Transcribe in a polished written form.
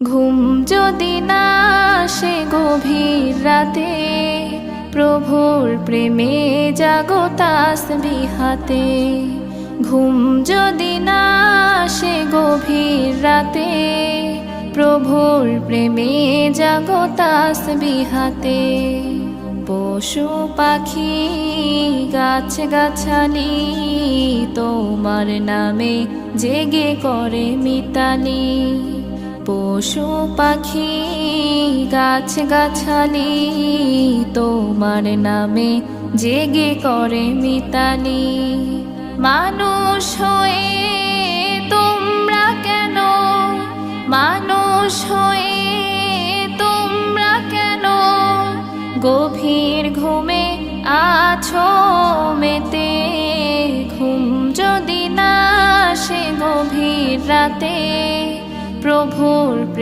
ঘুম যদি না আসে গভীর রাতে, প্রভুর প্রেমে জাগো তাসবিহ হাতে। ঘুম যদি না আসে গভীর রাতে, প্রভুর প্রেমে জাগো তাসবিহ হাতে। পশু পাখি গাছ গাছালি তোমার নামে জেগে করে মিতালি। পশু পাখি গাছ গাছালি তোমার নামে জেগে করে মিতালি। মানুষ হয়ে তোমরা কেন, মানুষ হয়ে তোমরা কেন গভীর ঘুমে আছো মেতে। ঘুম যদি না আসে গভীর রাতে, প্রভুর